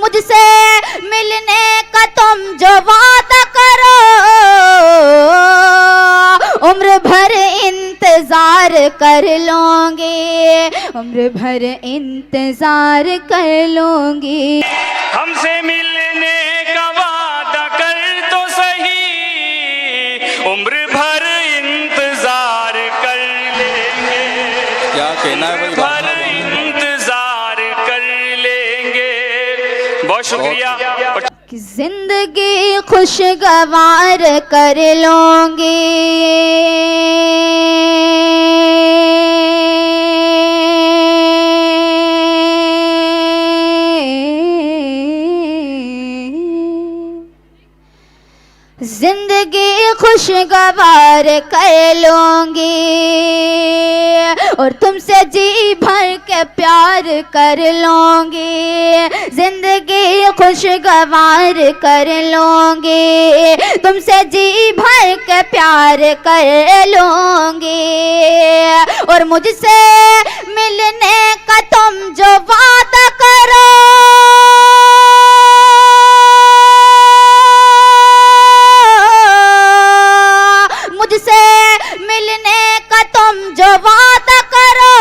मुझसे मिलने का तुम जो वादा करो, उम्र भर इंतजार कर लूंगी, उम्र भर इंतजार कर लूंगी। हमसे मिलने का वादा कर तो सही, उम्र भर इंतजार कर लेंगे। क्या कहना है भाई? भर इंतजार कर लेंगे। बहुत शुक्रिया। कि जिंदगी खुशगवार कर लूंगी, जिंदगी खुशगवार कर लूंगी और तुमसे जी भर के प्यार कर लूंगी। जिंदगी खुशगवार कर लूंगी, तुमसे जी भर के प्यार कर लूंगी और मुझसे मिलने का तुम जो वादा करो, मुझसे मिलने का तुम जो वादा करो,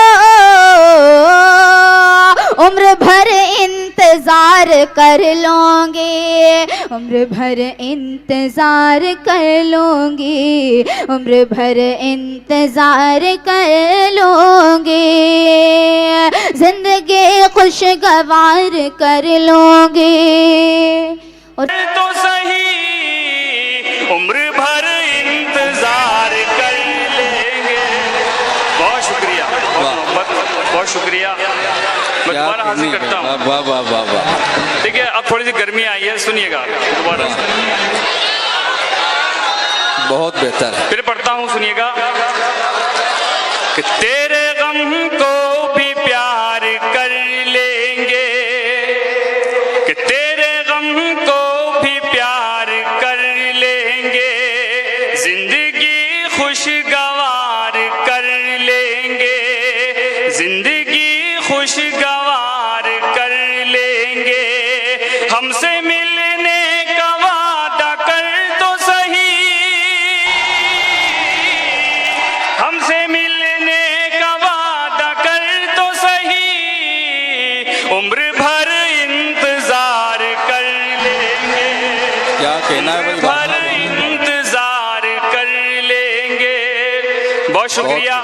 उम्र भर इंतजार कर लूंगी, उम्र भर इंतजार कर लूंगी, उम्र भर इंतजार कर लूंगी। जिंदगी खुशगवार कर लूंगी और तो सही, उम्र भर इंतजार कर लेंगे। बहुत शुक्रिया, बहुत शुक्रिया। मैं दोबारा हाजिर करता हूँ। वाह वाह वाह वाह। ठीक है, अब थोड़ी सी गर्मी आई है, सुनिएगा दोबारा। बहुत बेहतर है। फिर पढ़ता हूँ, सुनिएगा। कि तेरे गम को भी प्यार कर लेंगे, कि तेरे गम को भी प्यार कर लेंगे। जिंदगी खुशगवार कर लेंगे, जिंदगी खुशगवार कर लेंगे। हमसे मिलने का वादा कर तो सही, हमसे मिलने का वादा कर तो सही, उम्र भर इंतजार कर लेंगे। क्या कहना है भाई? भर इंतजार कर लेंगे। बहुत शुक्रिया।